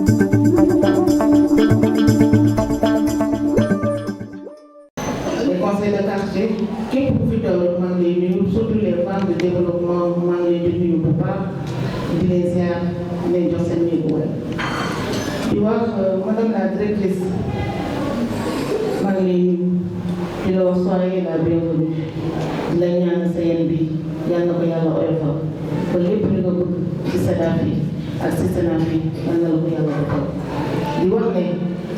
Les conseils de quartier qui profitent de surtout les femmes de développement depuis le départ, de les Madame la directrice, soyez la bienvenue. La ñaan sa yéen bi yal na ko yàlla oyofal ba lépp li nga bëgg ci SEDAF yi ak ci SENAF yi yal na la ko yàlla defal. Di wax ne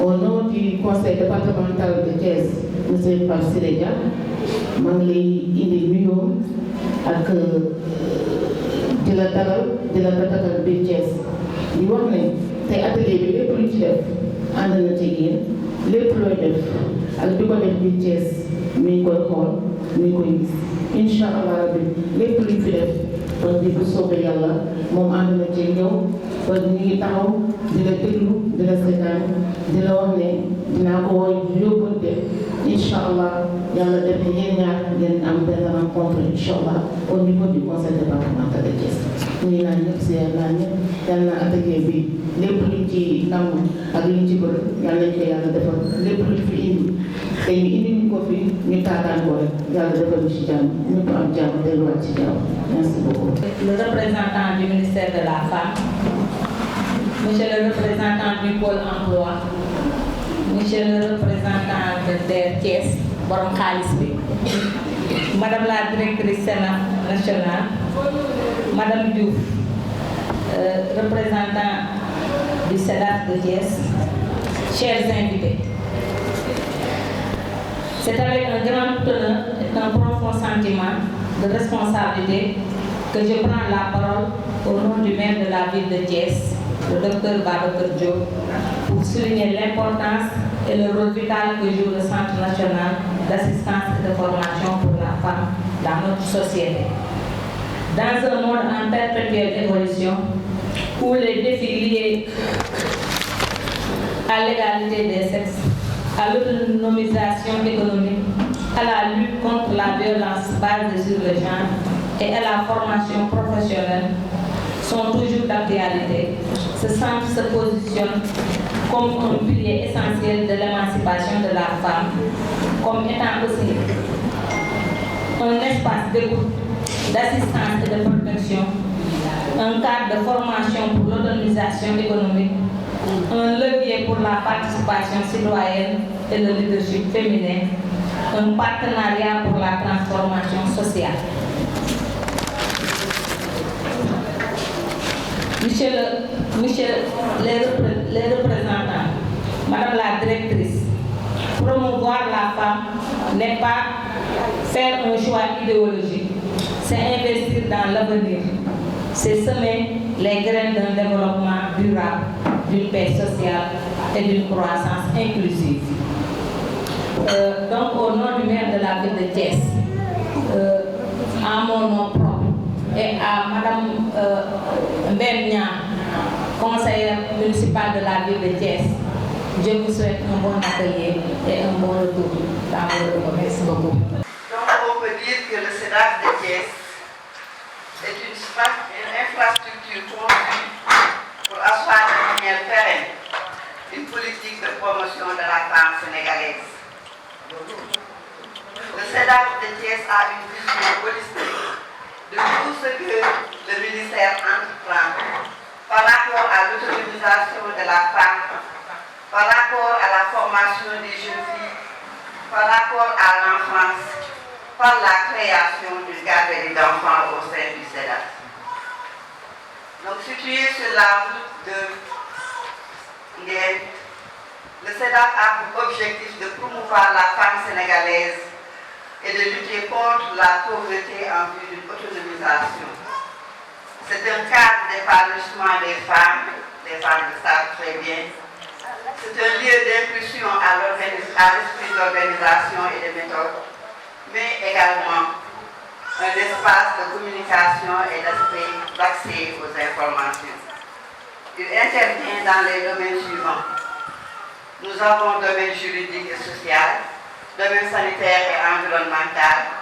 au nom du conseil départemental de Thiès, monsieur Pape Siré Dia, maa ngi lay indi nuyoo ak di la dalal di la tatagal biir Thiès. Di wax ne tey atelier bi lépp lu ci def ànd na ci yéen lépp looy def ak di ko def biir Thiès mi ngi koy xool mi ngi koy gis incha allah rabbi lépp luñ fi def kon di bu soobee yàlla moom ànd na ci ñëw kon ñu ngi taxaw di la déglu di la seetaan di la wax ne dinaa ko woo yóbbante incha allah yàlla def na yéen ñaar ngeen am benn rencontre incha allah au niveau du conseil départemental de Thiès. ñu naan ñëpp si yàlla ñëpp yal na atelier bi lépp luñ ci nangu ak luñ ci bëgg yàlla nañ ko yàlla defal lépp luñ fi indi te ñu indi ñu ko fi ñu taataan ko rek yàlla defal ñu ci jàmm ñëpp am jàmm delluwaat ci jàmm. Merci beaucoup. Le représentant du ministère de la Femme, monsieur le représentant du pôle emploi, monsieur le représentant de DER Thiès, borom xaalis bi, madame la directrice Sénat nationale, madame Diouf, représentant du SEDAF de Thiès, chers invités. C'est avec un grand honneur et un profond sentiment de responsabilité que je prends la parole au nom du maire de la ville de Thiès, le docteur Babacar Diop, pour souligner l'importance et le rôle vital que joue le Centre national d'assistance et de formation pour la femme dans notre société. Dans un monde en perpétuelle évolution, où les défis liés à l'égalité des sexes, à l'autonomisation économique, à la lutte contre la violence basée sur le genre et à la formation professionnelle sont toujours d'actualité. Ce centre se positionne comme un pilier essentiel de l'émancipation de la femme, comme étant aussi un espace d'écoute, d'assistance et de protection, un cadre de formation pour l'autonomisation économique, un levier pour la participation citoyenne et le leadership féminin, un partenariat pour la transformation sociale. Monsieur les représentants, madame la directrice, promouvoir la femme n'est pas faire un choix idéologique, c'est investir dans l'avenir, c'est semer les graines d'un développement durable, d'une paix sociale et d'une croissance inclusive. Donc au nom du maire de la ville de Thiès, à mon nom propre et à madame Mbemnia, conseillère municipale de la ville de Thiès, je vous souhaite un bon atelier et un bon retour dans le monde. Merci beaucoup. Donc on peut dire que le SEDAF de Thiès est une infrastructure conçue pour asseoir de manière pérenne une politique de promotion de la femme sénégalaise. Le SEDAF de Thiès a une vision holistique de tout ce que le ministère entreprend par rapport à l'autonomisation de la femme, par rapport à la formation des jeunes filles, par rapport à l'enfance, par la création d'une garderie d'enfants au sein du SEDAF. Donc situé sur la route de Nguyen, le SEDAF a pour objectif de promouvoir la femme sénégalaise et de lutter contre la pauvreté en vue d'une autonomisation. C'est un cadre d'épanouissement des femmes le savent très bien. C'est un lieu d'impulsion à l'esprit d'organisation et de méthode, mais également un espace de communication et d'accès aux informations. Il intervient dans les domaines suivants. Nous avons domaine juridique et social, domaine sanitaire et environnemental,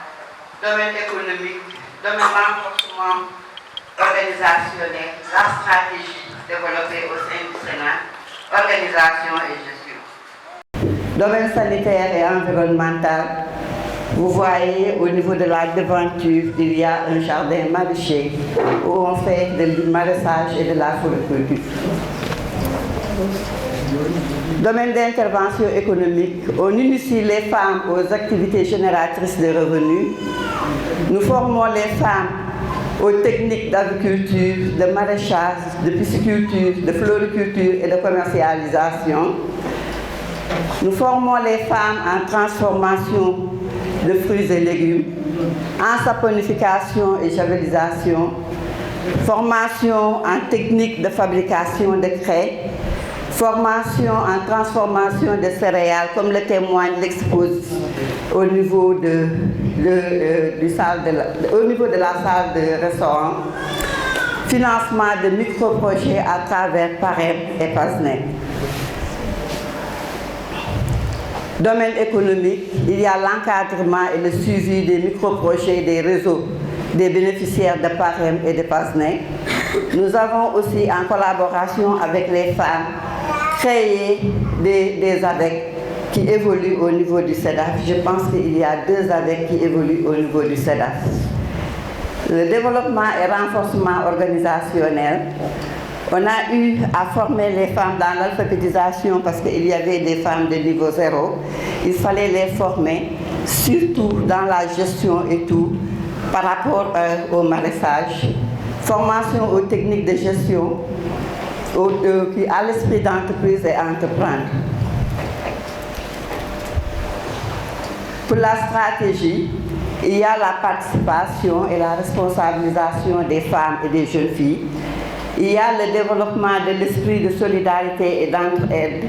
domaine économique, domaine renforcement organisationnel, la stratégie développée au sein du Sénat, organisation et gestion. Domaine sanitaire et environnemental, vous voyez au niveau de la devanture, il y a un jardin maraîcher où on fait du maraîchage et de la floriculture. Domaine d'intervention économique, on initie les femmes aux activités génératrices de revenus. Nous formons les femmes aux techniques d'agriculture, de maraîchage, de pisciculture, de floriculture et de commercialisation. Nous formons les femmes en transformation de fruits et légumes, en saponification et javelisation, formation en technique de fabrication de craie, formation en transformation de céréales, comme le témoigne l'exposition au niveau de la salle de restaurant, financement de micro-projets à travers PAREM et PASNEC. Domaine économique, il y a l'encadrement et le suivi des micro-projets des réseaux des bénéficiaires de PAREM et de PASNEC. Nous avons aussi, en collaboration avec les femmes, créé des ADEC qui évoluent au niveau du CEDAF. Je pense qu'il y a 2 ADEC qui évoluent au niveau du CEDAF. Le développement et renforcement organisationnel, on a eu à former les femmes dans l'alphabétisation parce qu'il y avait des femmes de niveau 0. Il fallait les former, surtout dans la gestion et tout, par rapport au maraîchage. Formation aux techniques de gestion, à l'esprit d'entreprise et entreprendre. Pour la stratégie, il y a la participation et la responsabilisation des femmes et des jeunes filles. Il y a le développement de l'esprit de solidarité et d'entraide.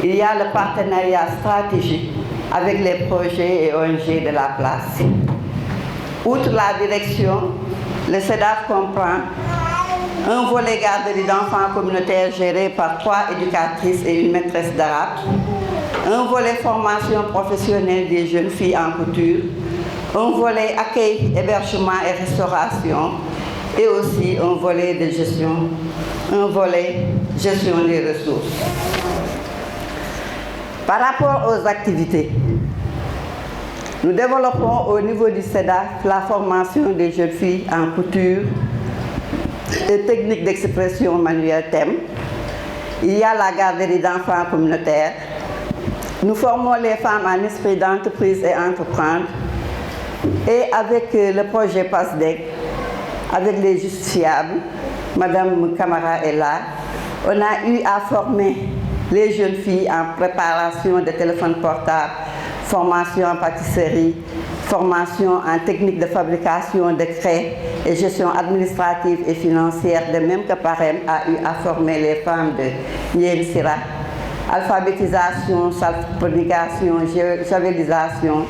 Il y a le partenariat stratégique avec les projets et ONG de la place. Outre la direction, le CEDAF comprend un volet garderie d'enfants communautaires géré par 3 éducatrices et une maîtresse d'arabe, un volet formation professionnelle des jeunes filles en couture, un volet accueil, hébergement et restauration, et aussi un volet de gestion, un volet gestion des ressources. Par rapport aux activités, nous développons au niveau du CEDAF la formation des jeunes filles en couture et techniques d'expression manuelle thème. Il y a la garderie d'enfants communautaires. Nous formons les femmes en esprit d'entreprise et entreprendre. Et avec le projet PASDEC, avec les justifiables, Madame Camara est là, on a eu à former les jeunes filles en préparation de téléphones portables, formation en pâtisserie, formation en technique de fabrication de craie et gestion administrative et financière, de même que PAREM a eu à former les femmes de Nien Sira, alphabétisation, saponification, javelisation,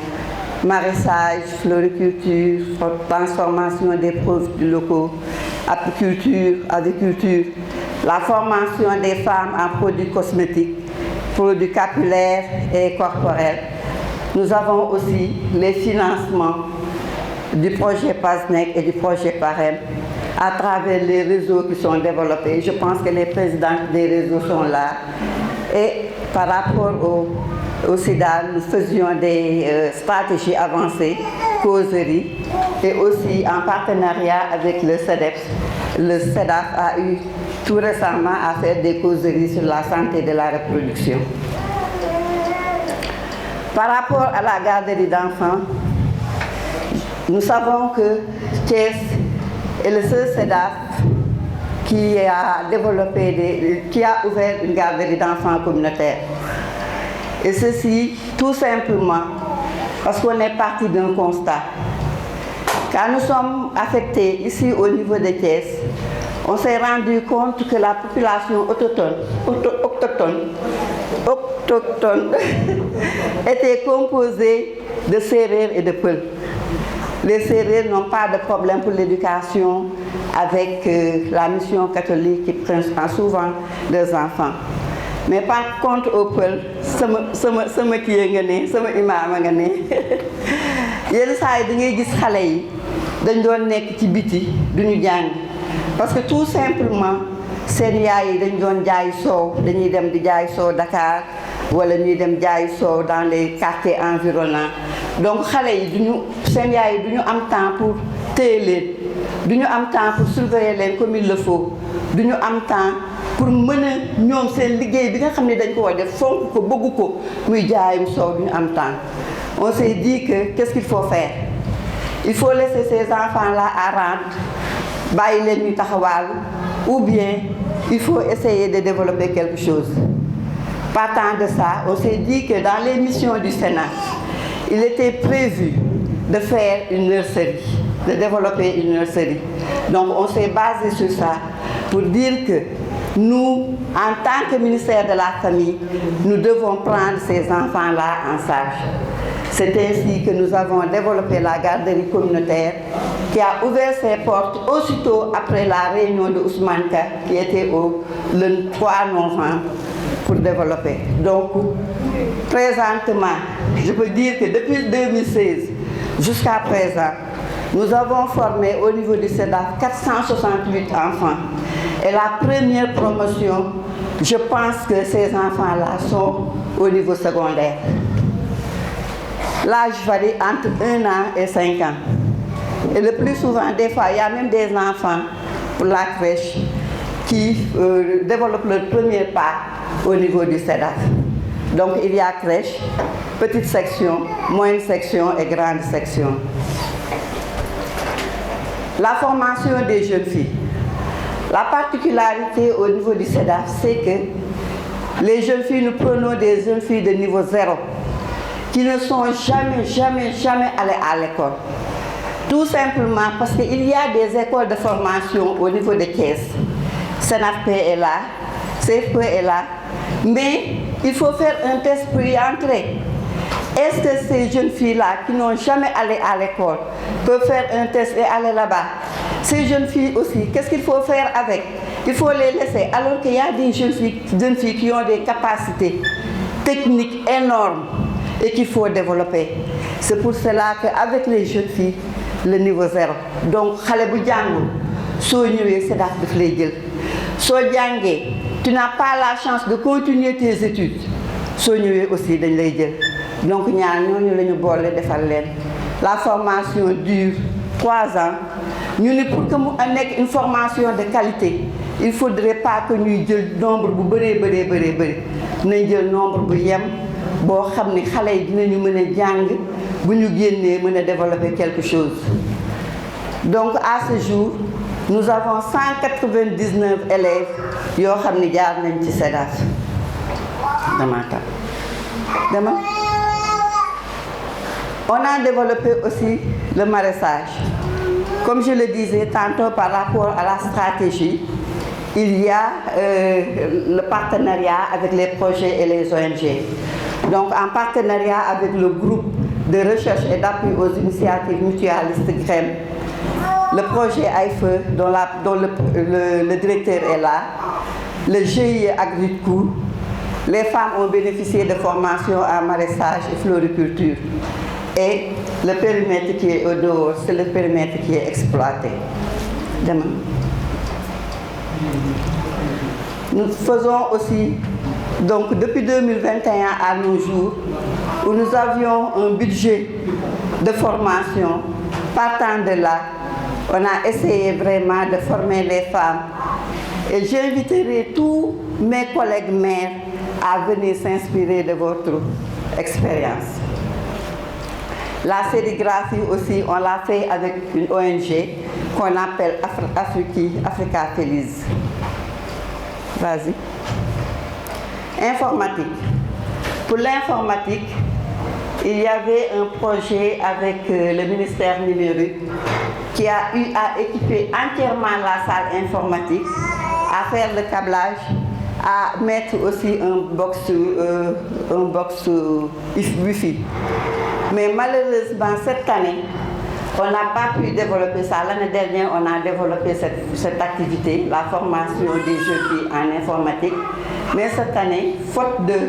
maraîchage, floriculture, transformation des produits locaux, apiculture, agriculture, la formation des femmes en produits cosmétiques, produits capillaires et corporels. Nous avons aussi les financements du projet PASNEC et du projet PAREM à travers les réseaux qui sont développés. Je pense que les présidents des réseaux sont là. Et par rapport au SIDA, nous faisions des stratégies avancées, causeries, et aussi en partenariat avec le CEDEPS. Le CEDAF a eu tout récemment à faire des causeries sur la santé de la reproduction. Par rapport à la garderie d'enfants, nous savons que Thiès est le seul CEDAF qui a développé, qui a ouvert une garderie d'enfants communautaire. Et ceci, tout simplement, parce qu'on est parti d'un constat. Quand nous sommes affectés ici au niveau de Thiès, on s'est rendu compte que la population autochtone était composée de Sérères et de Peul. Les Sérères n'ont pas de problème pour l'éducation avec la mission catholique qui prend souvent leurs enfants. Mais par contre au Peul, sama kii nga ne sama imaam nga ne yenn saa yi da ngay gis xale yi dañ doon nekk ci biti duñu jàng parce que tout simplement seen yaay yi dañ doon jaay soow dañuy dem di jaay soow Dakar wala ñuy dem jaay soow dans les quartiers environnants donc xale yi seen yaay yi duñu am temps pour téye leen duñu am temps pour surveiller leen comme il le faut duñu am temps pour mën a ñoom seen liggéey bi nga xam ne dañ ko war def fonk ko bëgg ko muy jaayum soow duñu am temps. On s'est dit que qu'est-ce qu'il faut faire? Il faut laisser ces enfants-là à rendre, bàyyi leen ñu taxawaalu, ou bien il faut essayer de développer quelque chose. Partant de ça, on s'est dit que dans les missions du Sénat, il était prévu de faire une nurserie, de développer une nurserie. Donc on s'est basé sur ça pour dire que nous, en tant que ministère de la Famille, nous devons prendre ces enfants-là en charge. C'est ainsi que nous avons développé la garderie communautaire qui a ouvert ses portes aussitôt après la réunion de Ousmane Ka qui était le 3 novembre pour développer. Donc, présentement, je peux dire que depuis 2016 jusqu'à présent, nous avons formé au niveau du CEDAF 468 enfants. Et la première promotion, je pense que ces enfants-là sont au niveau secondaire. L'âge varie entre 1 an et 5 ans. Et le plus souvent, des fois, il y a même des enfants pour la crèche qui développent leur premier pas au niveau du CEDAF. Donc il y a crèche, petite section, moyenne section et grande section. La formation des jeunes filles. La particularité au niveau du CEDAF, c'est que les jeunes filles, nous prenons des jeunes filles de niveau 0 qui ne sont jamais allées à l'école. Tout simplement parce qu'il y a des écoles de formation au niveau de Thiès. CNAFP est là, CFP est là, mais il faut faire un test pour y entrer. Est-ce que ces jeunes filles-là qui n'ont jamais allé à l'école peuvent faire un test et aller là-bas? Ces jeunes filles aussi, qu'est-ce qu'il faut faire avec? Il faut les laisser, alors qu'il y a des jeunes filles qui ont des capacités techniques énormes et qu'il faut développer. C'est pour cela qu'avec les jeunes filles, le niveau 0. Donc, xale bu jàngul soo ñëwee CEDAF daf lay jël. Soo jàngee, tu n'as pas la chance de continuer tes études. Soo ñëwee aussi dañ lay jël. Donc ñaar ñooñu la ñu boole defal leen. La formation dure 3 ans. Ñu ne pour que mu nekk une formation de qualité, il ne faudrait pas que ñuy jël nombre bu bëree. Nañ jël nombre bu yem boo xam ne xale yi dinañu mën a jàng bu ñu génnee mën a développer quelque chose. Donc à ce jour, nous avons 199 élèves yoo xam ne jaar nañ ci CEDAF. On a développé aussi le maraîchage. Comme je le disais tantôt par rapport à la stratégie, il y a le partenariat avec les projets et les ONG. Donc en partenariat avec le groupe de recherche et d'appui aux initiatives mutualistes GREM, le projet AIFE dont le directeur est là, le GIE Agricourt, les femmes ont bénéficié de formations en maraîchage et floriculture. Et le périmètre qui est au dehors, c'est le périmètre qui est exploité. Demain. Nous faisons aussi, donc depuis 2021 à nos jours, où nous avions un budget de formation. Partant de là, on a essayé vraiment de former les femmes. Et j'inviterai tous mes collègues maires à venir s'inspirer de votre expérience. La sérigraphie aussi, on l'a fait avec une ONG qu'on appelle Africa Feliz. Vas-y. Informatique. Pour l'informatique, il y avait un projet avec le ministère numérique qui a eu à équiper entièrement la salle informatique, à faire le câblage, à mettre aussi un box Wi-Fi. Mais malheureusement, cette année, on n'a pas pu développer ça. L'année dernière, on a développé cette activité, la formation des jeunes filles en informatique. Mais cette année, faute de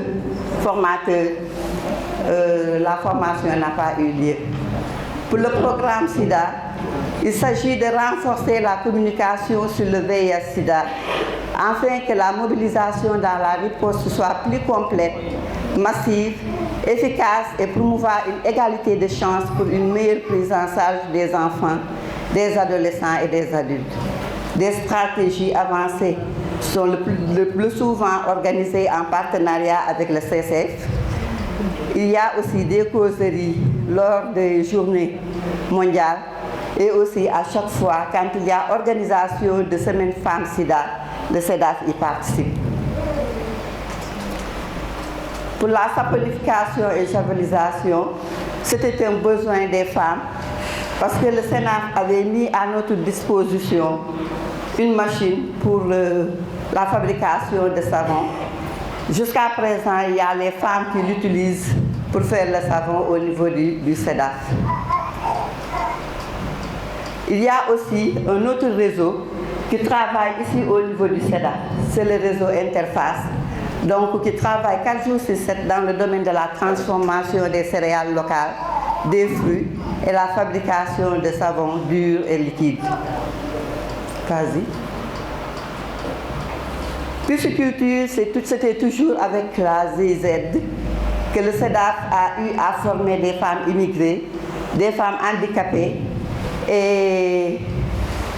formateurs, la formation n'a pas eu lieu. Pour le programme SIDA, Il s'agit de renforcer la communication sur le VIH-Sida afin que la mobilisation dans la riposte soit plus complète, massive, efficace et promouvoir une égalité de chances pour une meilleure prise en charge des enfants, des adolescents et des adultes. Des stratégies avancées sont le plus souvent organisées en partenariat avec le CCF. Il y a aussi des causeries lors des journées mondiales et aussi à chaque fois quand il y a organisation de semaines femmes SIDA, le CEDAF y participe. Pour la saponification et javelisation, c'était un besoin des femmes parce que le Sénat avait mis à notre disposition une machine pour la fabrication de savon. Jusqu'à présent, il y a les femmes qui l'utilisent pour faire le savon au niveau du CEDAF. Il y a aussi un autre réseau qui travaille ici au niveau du CEDAF. C'est le réseau Interface, donc qui travaille 4 jours sur 7 dans le domaine de la transformation des céréales locales, des fruits et la fabrication de savons durs et liquides. Vas-y. Pisciculture, c'était toujours avec la ZZ que le CEDAF a eu à former des femmes immigrées, des femmes handicapées, et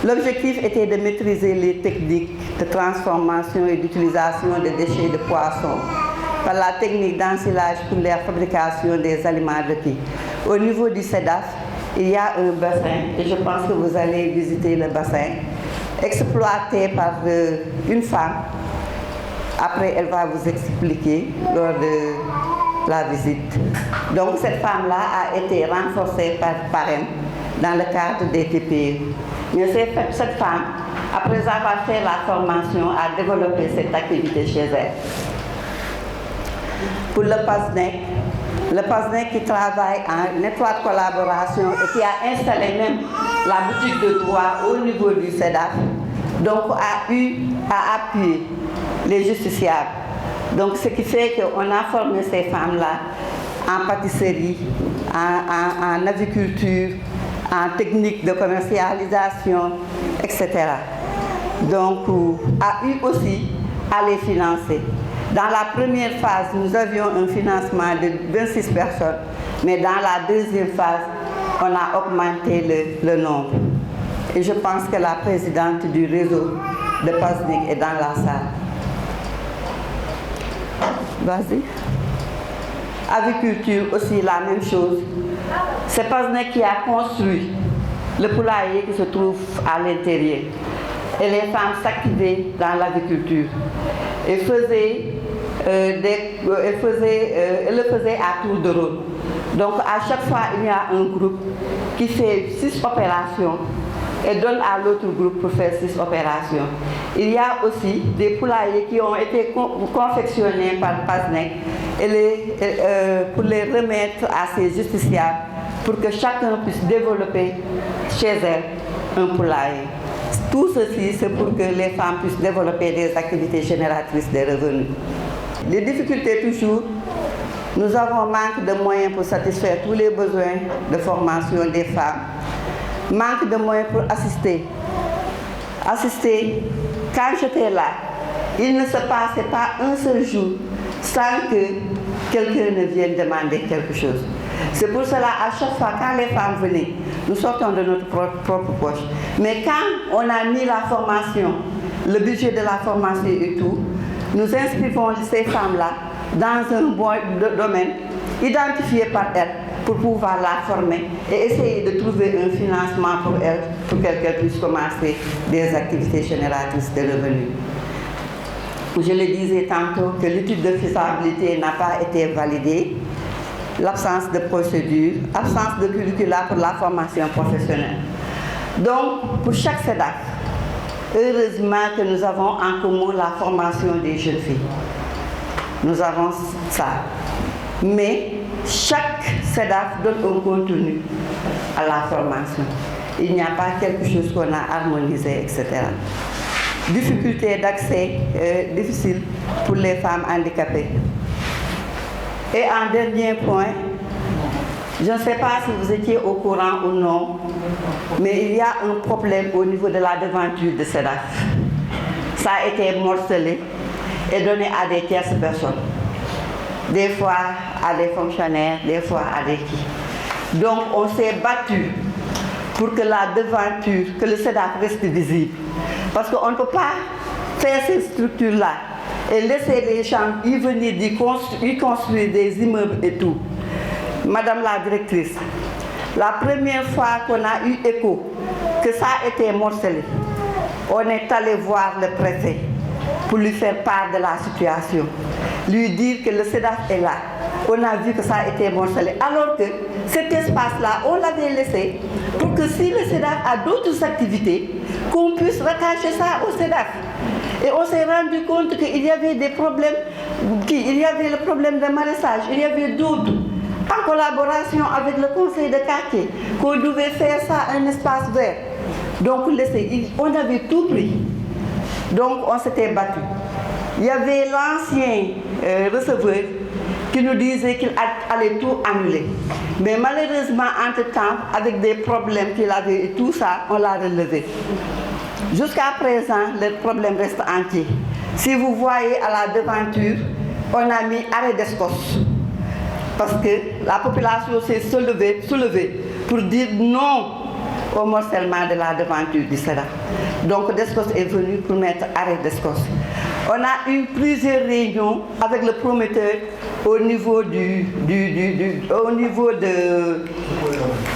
l'objectif était de maîtriser les techniques de transformation et d'utilisation des déchets de poissons par la technique d'ensilage pour la fabrication des aliments de riz. Au niveau du CEDAF, il y a un bassin, et je pense que vous allez visiter le bassin, exploité par une femme. Après, elle va vous expliquer lors de la visite. Donc, cette femme-là a été renforcée par elle dans le cadre des TPE. Mais cette femme, après avoir fait la formation, a développé cette activité chez elle. Pour le PASNEC qui travaille en étroite collaboration et qui a installé même la boutique de droit au niveau du CEDAF, donc a eu à appuyer les justiciables. Donc ce qui fait qu'on a formé ces femmes-là en pâtisserie, en aviculture, en technique de commercialisation, etc. Donc a eu aussi à les financer. Dans la première phase, nous avions un financement de 26 personnes, mais dans la deuxième phase, on a augmenté le nombre. Et je pense que la présidente du réseau de PASNEC est dans la salle. Vas-y. Aviculture aussi, la même chose. C'est PASNEC qui a construit le poulailler qui se trouve à l'intérieur. Et les femmes s'activaient dans l'aviculture. Elles le faisaient à tour de rôle. Donc à chaque fois, il y a un groupe qui fait 6 opérations et donne à l'autre groupe pour faire 6 opérations. Il y a aussi des poulaillers qui ont été confectionnés par PASNEC pour les remettre à ces justiciables pour que chacun puisse développer chez elle un poulailler. Tout ceci, c'est pour que les femmes puissent développer des activités génératrices de revenus. Les difficultés toujours, nous avons manque de moyens pour satisfaire tous les besoins de formation des femmes. Manque de moyens pour assister. Quand j'étais là, il ne se passait pas un seul jour sans que quelqu'un ne vienne demander quelque chose. C'est pour cela, à chaque fois, quand les femmes venaient, nous sortons de notre propre poche. Mais quand on a mis la formation, le budget de la formation et tout, nous inscrivons ces femmes-là dans un bon domaine identifié par elles pour pouvoir la former et essayer de trouver un financement pour elles, pour qu'elles puissent commencer des activités génératrices de revenus. Je le disais tantôt que l'étude de faisabilité n'a pas été validée, l'absence de procédure, absence de curricula pour la formation professionnelle. Donc, pour chaque CEDAF, heureusement que nous avons en commun la formation des jeunes filles. Nous avons ça. Mais chaque CEDAF donne un contenu à la formation. Il n'y a pas quelque chose qu'on a harmonisé, etc. Difficulté d'accès difficile pour les femmes handicapées. Et en dernier point, je ne sais pas si vous étiez au courant ou non, mais il y a un problème au niveau de la devanture de SEDAF. Ça a été morcelé et donné à des tierces personnes. Des fois à des fonctionnaires, des fois à des qui. Donc on s'est battu pour que la devanture, que le SEDAF reste visible. Parce qu'on ne peut pas faire ces structures-là et laisser les gens y venir, y construire des immeubles et tout. Madame la directrice, la première fois qu'on a eu écho que ça a été morcelé, on est allé voir le préfet pour lui faire part de la situation, lui dire que le SEDAF est là. On a vu que ça a été morcelé. Alors que cet espace-là, on l'avait laissé pour que si le SEDAF a d'autres activités, qu'on puisse rattacher ça au SEDAF. Et on s'est rendu compte qu'il y avait des problèmes, il y avait le problème de maraîchage, il y avait d'autres, en collaboration avec le conseil de quartier, qu'on devait faire ça un espace vert. Donc on avait tout pris. Donc on s'était battu. Il y avait l'ancien receveur qui nous disait qu'il allait tout annuler. Mais malheureusement, entre-temps, avec des problèmes qu'il avait et tout ça, on l'a relevé. Jusqu'à présent, le problème reste entier. Si vous voyez à la devanture, on a mis arrêt d'escorte. Parce que la population s'est soulevée pour dire non au morcellement de la devanture du SEDAF. Donc Descos est venu pour mettre arrêt Descos. On a eu plusieurs réunions avec le promoteur au niveau de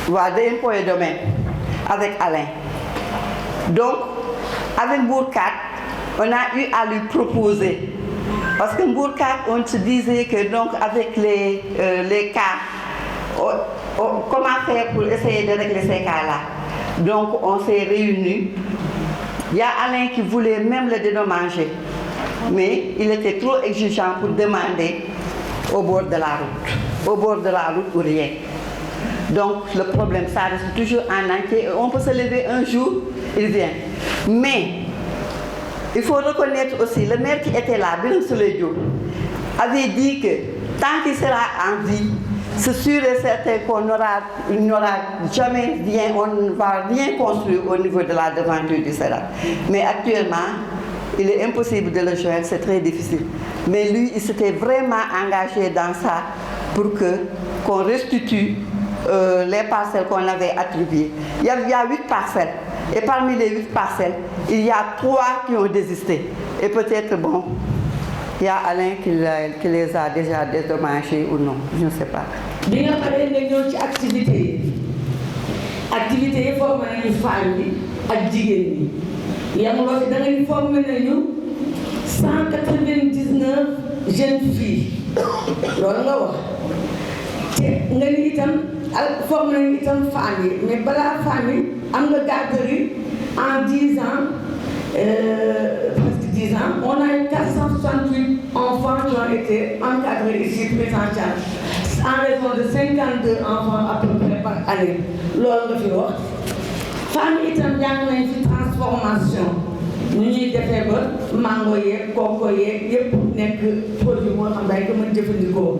l'impôt et domaine avec Alain. Donc avec Mbourkat, on a eu à lui proposer. Parce que Mbourkat, on se disait que donc avec les cas, comment faire pour essayer de régler ces cas-là. Donc on s'est réunis. Il y a Alain qui voulait même le dédommager, mais il était trop exigeant pour demander au bord de la route. Au bord de la route ou rien. Donc le problème, ça reste toujours en entier. On peut se lever un jour, il vient. Mais il faut reconnaître aussi, le maire qui était là, Birame Souleye Diop, avait dit que tant qu'il sera en vie, c'est sûr et certain qu'on n'aura jamais rien, on ne va rien construire au niveau de la devanture du SEDAF. Mais actuellement, il est impossible de le joindre, c'est très difficile. Mais lui, il s'était vraiment engagé dans ça pour qu'on restitue les parcelles qu'on avait attribuées. Il y a 8 parcelles. Et parmi les 8 parcelles, il y a 3 qui ont désisté. Et peut-être, bon, il y a Alain qui les a déjà dédommagés ou non, je ne sais pas. Bi nga xamee ne ñëw ci activité yi formé nañu femmes yi ak jigéen ñi yamuloo si da nga ñu formé nañu 199 jeunes filles loolu nga wax te nga ni itam formé nañu itam femmes yi mais balaa femmes yi am nga garderie en 10 ans presque 10 ans on a eu 468 enfants qui ont été encadrés ici pris en charge en raison de 52 enfants à peu près par année. Loolu nga fi wax femmes yi itam jàng nañ fi transformation ñu ñuy defee ba mango yeeg coco yeeg yëpp nekk produit moo xam day ko mën jëfandikoo.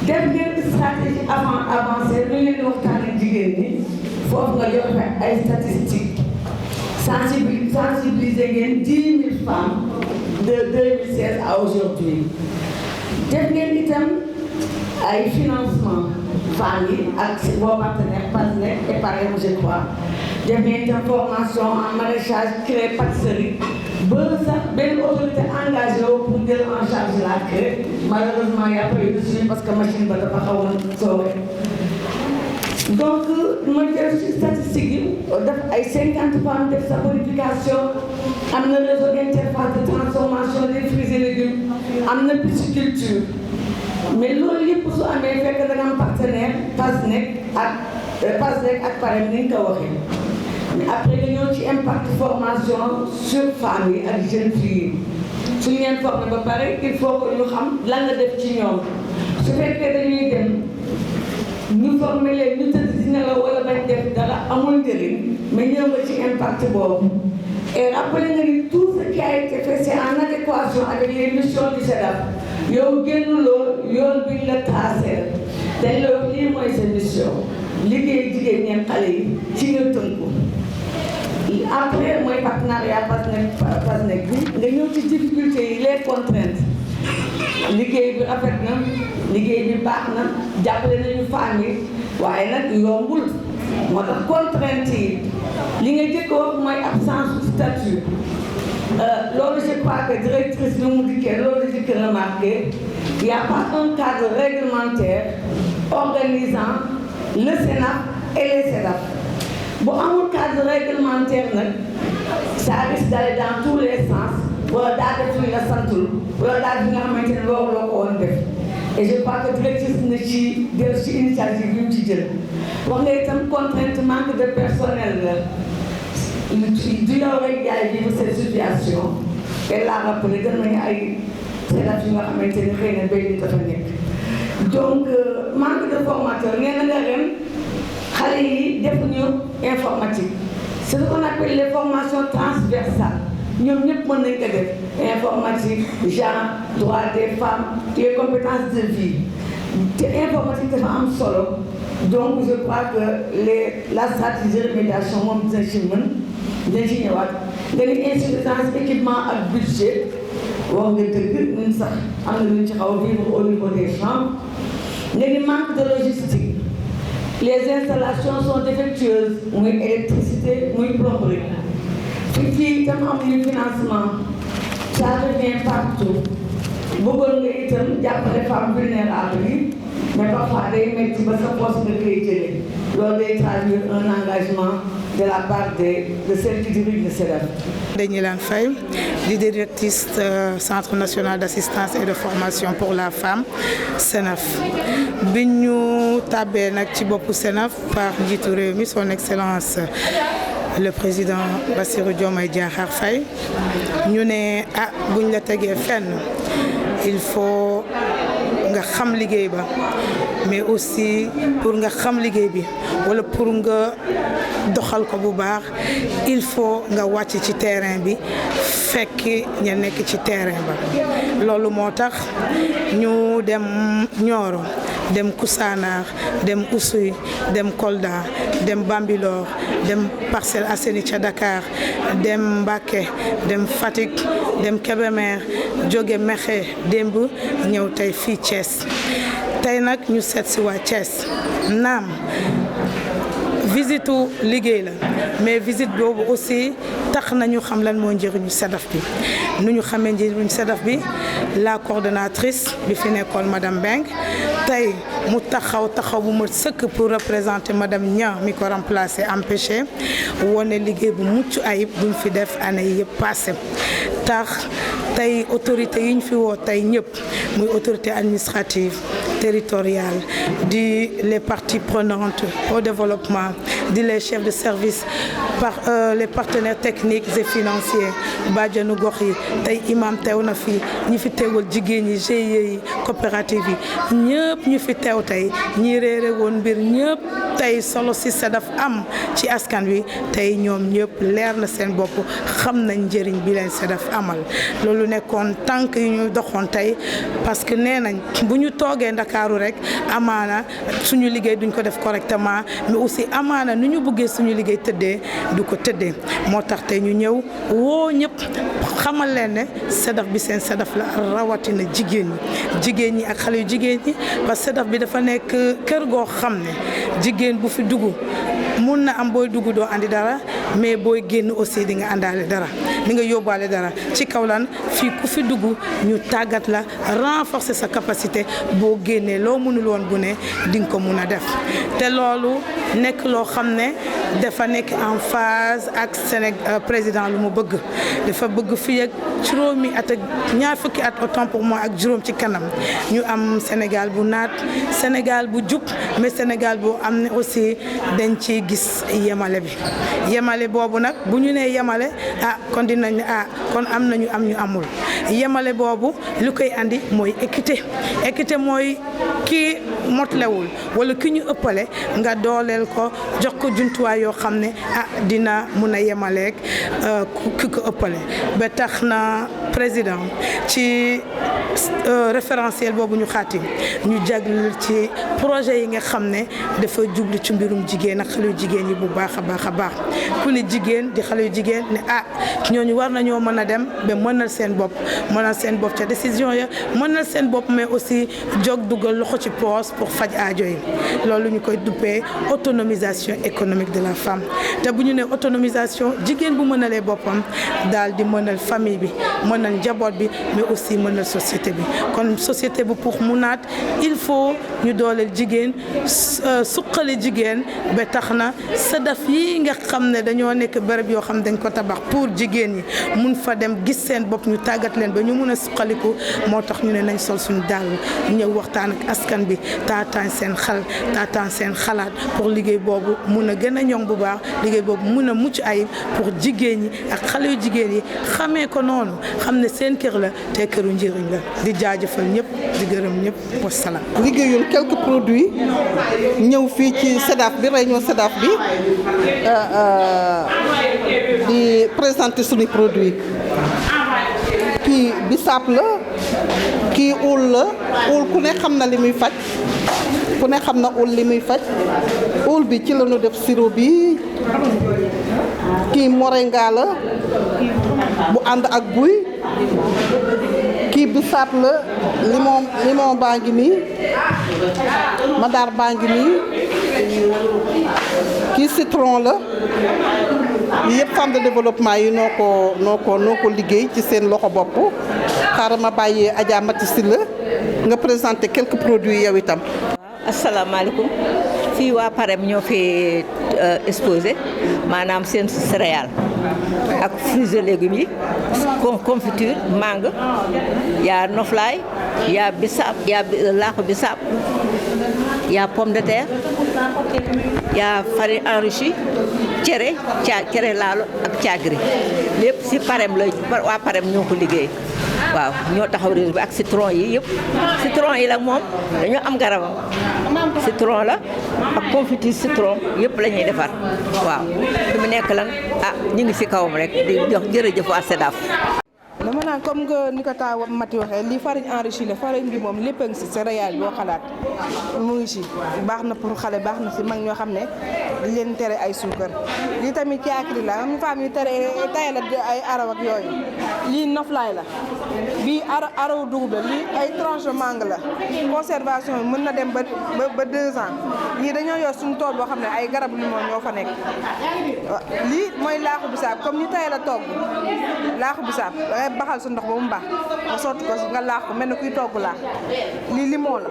Def ngeen stratégie avancée ñu leen di waxtaan ak jigéen ñi foofu nga joxe ay statistiques sensibiliser ngeen 10 000 femmes de 2016 à aujourd'hui. Def ngeen itam ay financement femmes yi ak vos partenaires PASNEC et PAREM je crois def ngeen itam formation en maraîchage créé pâtisserie ba sax benn autorité engagée pour jël en charge la crée malheureusement y a pas eu de suivi parce que machine ba dafa xawoon sooxe. Donc ma jël ci statistique yi def ay 50 femmes def saponification am na réseau d'interface de transformation des fruits et légumes am na pisciculture. Mais loolu yëpp su amee fekk da nga am partenaire PASNEC ak PAREM ni nga ko waxee mais après nga ñëw ci impact formation sur femmes yi ak jeunes filles yi suñu leen formé ba pare il faut que ñu xam lan nga def ci ñoom su fekkee dañuy dem ñu formé leen ñu tëdd si nelaw wala bañ def dara amul njëriñ mais ñëw nga ci impact boobu et rappelé nga ni tout ce qui a été fait c'est en adéquation avec les missions du SEDAF. yow génnuloo yoon bi la tracé dañ la wax lii mooy sa mission liggéey jigéen ñeen xale yi ci nga tënku après mooy partenariat PASNEC bi nga ñëw ci difficulté yi les contraintes liggéey bi rafet na liggéey bi baax na jàppale nañu femmes yi waaye nag yombul moo tax contraintes yi li nga jëkk wax mooy absence de statut loolu je crois que directrice bi mu dikkee loolu la jëkk remarqué il n'y a pas un cadre réglementaire organisant le Sénat et les CEDAF bu amul cadre réglementaire nag ça risque d'aller dans tous les sens wala daa def lu la santul wala daa bi nga xamante ne loolu la ko woon def et je crois que directrice na ci del ci initiative bi mu ci jël wax nga itam contrainte manque de personnel la du yow rek yaay vivre cette situation et la rappelé gën nañu ay CEDAF yi nga xamante ne xëy na béy dafa nekk donc manque de formateur nee na nga ren xale yi defuñu informatique c'est ce qu'on appelle les formations transversales ñoom ñëpp mën nañ ko def informatique genre droit des femmes et compétences de vie te informatique dafa am solo donc je crois que la stratégie de remédiation moom dina ci mën dina ci ñëwaat nga ni insuffisance équipement ak budget wax nga dëgg ñun sax am na lu ñu ci xaw a vivre au niveau des chambres nga ni manque de logistique les installations sont défectueuses muy électricité muy plomberie fii itam amuñu financement ça revient partout bëggoon nga itam jàppale femmes vulnérables yi mais parfois day métti ba sa poste nga koy jëlee loolu day traduire un engagement de la part de celle qui dirige le CEDAF. Daniela Faye, directrice Centre national d'assistance et de formation pour la femme CNAF. bi ñu tàbbee nag ci boppu CNAF par njiitu réew mi son excellence le président Bassirou Diomaye Diakhar Faye ñu ne buñ la tegee fenn il faut nga xam liggéey ba mais aussi pour nga xam liggéey bi wala pour nga doxal ko bu baax il faut nga wàcc ci terrain bi fekk ña nekk ci terrain ba loolu moo tax ñu dem Nioro dem Koussanar dem Oussouye dem Kolda dem Bambilor dem Parcelles Assainies ca Dakar dem Mbacké dem Fatick dem Kébémer jóge Mékhé démb ñëw tey fii Thiès tey nag ñu seet si waa Thiès naam visitu liggéey la mais visite boobu aussi tax nañu xam lan moo njëriñu CEDAF bi nu ñu xamee njëriñu CEDAF bi la coordonnatrice bi fi nekkoon madame Beng tey mu taxaw bu ma sëkk pour représenter madame Niang mi ko remplacer empêché wone liggéey bu mucc ayib buñ fi def année yëpp passé tax tey autorité yi ñu fi woo tey ñëpp muy autorité administrative territoriale di les parties prenantes au développement di les chefs de service par les partenaires techniques et financiers bàjjenu gox yi tey imam teew na fi ñi fi teewal jigéen ñi GIE yi coopérative yi ñëpp ñu fi teew tey ñi réere woon mbir ñëpp tey solo si CEDAF am ci askan wi tey ñoom ñëpp leer na seen bopp xam nañ njëriñ bi leen CEDAF amal loolu nekkoon tànk yu ñu doxoon tey parce que nee nañ bu ñu toogee Ndakaaru rek amaana suñu liggéey duñ ko def correctement mais aussi amaana nu ñu bëggee suñu liggéey tëddee du ko tëddee moo tax tey ñu ñëw woo ñëpp xamal leen ne CEDAF bi seen CEDAF la rawatina jigéen ñi ak xale yu jigéen ñi parce que CEDAF bi dafa nekk kër goo xam ne jigéen bu fi dugg mun na am booy dugg doo andi dara mais booy génn aussi di nga àndaale dara di nga yóbbaale dara ci kaw lan fii ku fi dugg ñu tàggat la renforcer sa capacité boo génnee loo mënul woon bu ne di nga ko mun a def te loolu nekk loo xam ne dafa nekk en phase ak président lu mu bëgg dafa bëgg fii ak juróomi at ak ñaar fukki at autant pour moi ak juróom ci kanam ñu am Sénégal bu naat Sénégal bu jub mais Sénégal bu am ne aussi dañ ci gis yemale boobu nag bu ñu nee yemale kon dinañ ne kon am nañu am ñu amul yemale boobu lu koy andi mooy équité mooy kii motlewul wala ki ñu ëppale nga dooleel ko jox ko jumtuwaay yoo xam ne dina mun a yemaleeg ki ko ëppale ba tax na président ci référentiel boobu ñu xaatim ñu jagleel ci projet yi nga xam ne dafa jublu ci mbirum jigéen ak xale yu jigéen yi bu baax a baax a baax ku ne jigéen di xale yu jigéen ne ñooñu war nañoo mën a dem ba mënal seen bopp ca décision ya mënal seen bopp mais aussi jóg dugal loxo ci poos pour faj aajo yi loolu ñu koy duppee autonomisation économique de la femme te bu ñu ne autonomisation jigéen bu mënalee boppam daal di mënal famille bi mënal njaboot bi mais aussi mënal société bi kon société bu pour mu naat il faut ñu dooleel jigéen suqali jigéen ba tax na SEDAF yi nga xam ne dañoo nekk bërëb yoo xam dañ ko tabax pour jigéen ñi mun fa dem gis seen bopp ñu tàggat leen ba ñu mun a suqaliku moo tax ñu ne nañ sol suñu dàll ñëw waxtaan ak askan bi taataan seen xalaat pour liggéey boobu mun a gën a ñoŋ bu baax liggéey boobu mun a mucc ayib pour jigéen ñi ak xale yu jigéen yi xamee ko noonu xam ne seen kër la te këru njëriñ la di jaajëfal ñëpp di gërëm ñëpp wasalaam. liggéeyul quelques produits ñëw fii ci SEDAF bi réunion SEDAF bi di présenter suñu produit kii bisaab la kii uul la uul ku ne xam na li muy faj ku ne xam na uul li muy faj uul bi ci la ñu def sirop bi kii moringa la bu ànd ak buy kii bisaab la limon baa ngi nii madaar baa ngi nii kii citron la lii yëpp femme de développement yi noo ko liggéey ci seen loxo bopp xaaral ma bàyyi Adja Mati Sylla nga présenté quelques produits yow itam. asalaamaaleykum fii waa Parem ñoo fi exposé maanaam seen céréales ak fruits et légumes yi confiture mangue yaa noflaay yaa bisaab yaa laaxu bisaab yaa pomme de terre yaa farine enrichie cere laalo ak caagri lépp si Parem la waa Parem ñoo ko liggéey waaw ñoo taxaw réseau bi ak citron yi yëpp citron yi la moom dañoo am garabam citron la ak confiture citron yëpp la ñuy defar waaw fi mu nekk lan ñu ngi si kawam rek di jox jërëjëf waa SEDAF. dama naan comme nga ni ko taa Mati waxee lii farine enrichie la farine bi moom lépp a ngi si céréales boo xalaat mu ngi si baax na pour xale baax na si mag ñoo xam ne dañ leen tere ay suukar lii tamit caakiri la am femme yu tere tayal ay araw ak yooyu lii noflaay la bii araw dugub la lii ay tranche mangue la conservation bi mën na dem ba 2 ans lii dañoo yor suñu tool boo xam ne ay garab limon ñoo fa nekk lii mooy laaxu bisaab comme ni tayal a togg laaxu bisaab baxal sa ndox ba mu baax nga sotti ko nga laax ko mel ne kuy togg laax lii limon la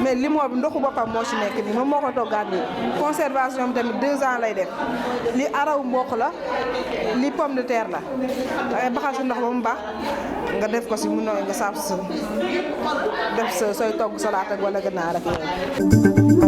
mais limon bi ndoxu boppam moo ci nekk nii moom moo ko toggaat nii conservation bi tamit 2 ans lay def lii araw mboq la lii pomme de terre la dangay baxal sa ndox ba mu baax nga def ko ci mu nooy nga saaf sa def sa sooy togg salaat ak wala ganaar ak yooyu